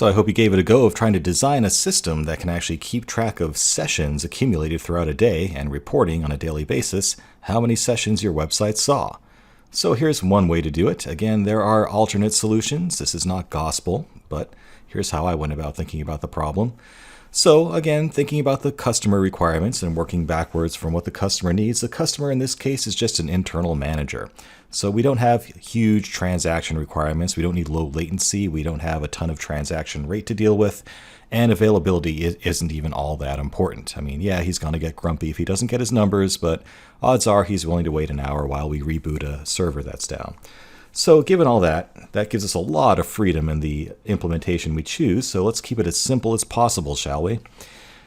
So I hope you gave it a go of trying to design a system that can actually keep track of sessions accumulated throughout a day and reporting on a daily basis how many sessions your website saw. So here's one way to do it. Again, there are alternate solutions. This is not gospel, but here's how I went about thinking about the problem. So again, thinking about the customer requirements and working backwards from what the customer needs. The customer in this case is just an internal manager. So we don't have huge transaction requirements. We don't need low latency. We don't have a ton of transaction rate to deal with. And availability isn't even all that important. I mean, yeah, he's going to get grumpy if he doesn't get his numbers, but odds are he's willing to wait an hour while we reboot a server that's down. So given all that, that gives us a lot of freedom in the implementation we choose, so let's keep it as simple as possible, shall we?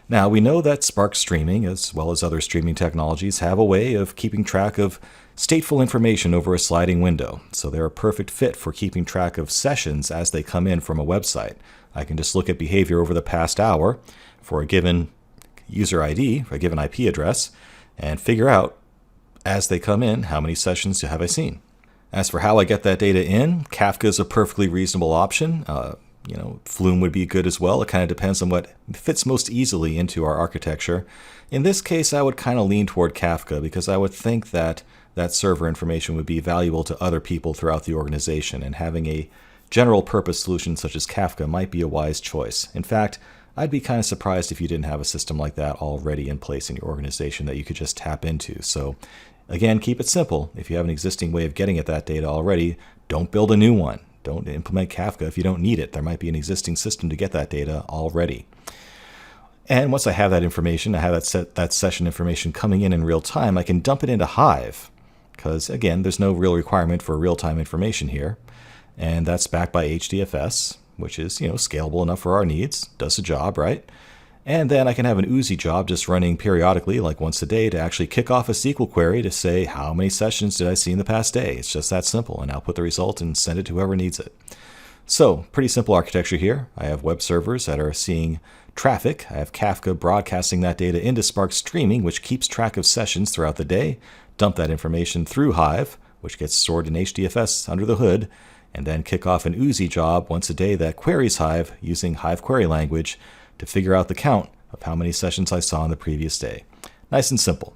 Now, we know that Spark Streaming, as well as other streaming technologies, have a way of keeping track of stateful information over a sliding window, so they're a perfect fit for keeping track of sessions as they come in from a website. I can just look at behavior over the past hour for a given user ID, for a given IP address, and figure out, as they come in, how many sessions have I seen. As for how I get that data in, Kafka is a perfectly reasonable option. Flume would be good as well. It kind of depends on what fits most easily into our architecture. In this case, I would kind of lean toward Kafka because I would think that that server information would be valuable to other people throughout the organization, and having a general purpose solution such as Kafka might be a wise choice. In fact, I'd be kind of surprised if you didn't have a system like that already in place in your organization that you could just tap into. So again, keep it simple. If you have an existing way of getting at that data already, don't build a new one. Don't implement Kafka if you don't need it. There might be an existing system to get that data already. And once I have that information, I have that session information coming in real time, I can dump it into Hive. Because again, there's no real requirement for real-time information here. And that's backed by HDFS, which is, scalable enough for our needs. Does the job, right? And then I can have an Oozie job just running periodically, like once a day, to actually kick off a SQL query to say, how many sessions did I see in the past day? It's just that simple, and output the result and send it to whoever needs it. So, pretty simple architecture here. I have web servers that are seeing traffic. I have Kafka broadcasting that data into Spark Streaming, which keeps track of sessions throughout the day. Dump that information through Hive, which gets stored in HDFS under the hood, and then kick off an Oozie job once a day that queries Hive using Hive query language to figure out the count of how many sessions I saw in the previous day. Nice and simple.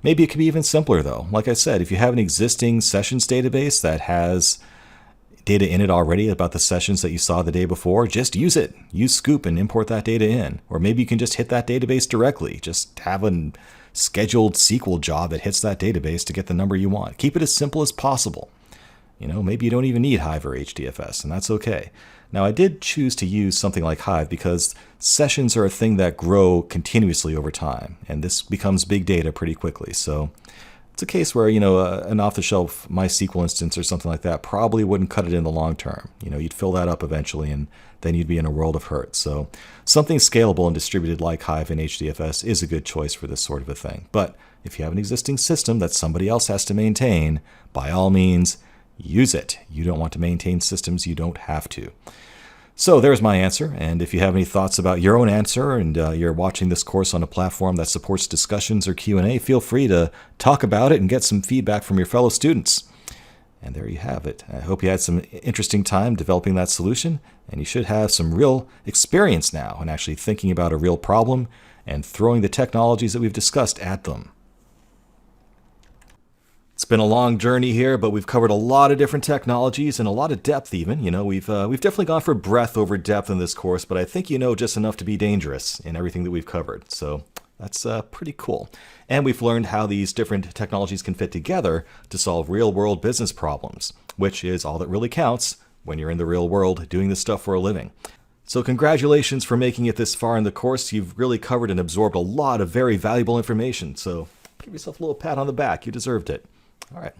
Maybe it could be even simpler though. Like I said, if you have an existing sessions database that has data in it already about the sessions that you saw the day before, just use it. Use Scoop and import that data in. Or maybe you can just hit that database directly. Just have a scheduled SQL job that hits that database to get the number you want. Keep it as simple as possible. Maybe you don't even need Hive or HDFS, and that's okay. Now, I did choose to use something like Hive because sessions are a thing that grow continuously over time, and this becomes big data pretty quickly. So it's a case where, an off-the-shelf MySQL instance or something like that probably wouldn't cut it in the long term. You'd fill that up eventually, and then you'd be in a world of hurt. So something scalable and distributed like Hive and HDFS is a good choice for this sort of a thing. But if you have an existing system that somebody else has to maintain, by all means, use it. You don't want to maintain systems you don't have to. So there's my answer, and if you have any thoughts about your own answer and you're watching this course on a platform that supports discussions or Q&A, feel free to talk about it and get some feedback from your fellow students. And there you have it. I hope you had some interesting time developing that solution, and you should have some real experience now in actually thinking about a real problem and throwing the technologies that we've discussed at them. It's been a long journey here, but we've covered a lot of different technologies and a lot of depth even. We've definitely gone for breadth over depth in this course, but I think you know just enough to be dangerous in everything that we've covered. So that's pretty cool. And we've learned how these different technologies can fit together to solve real-world business problems, which is all that really counts when you're in the real world doing this stuff for a living. So congratulations for making it this far in the course. You've really covered and absorbed a lot of very valuable information. So give yourself a little pat on the back. You deserved it. All right.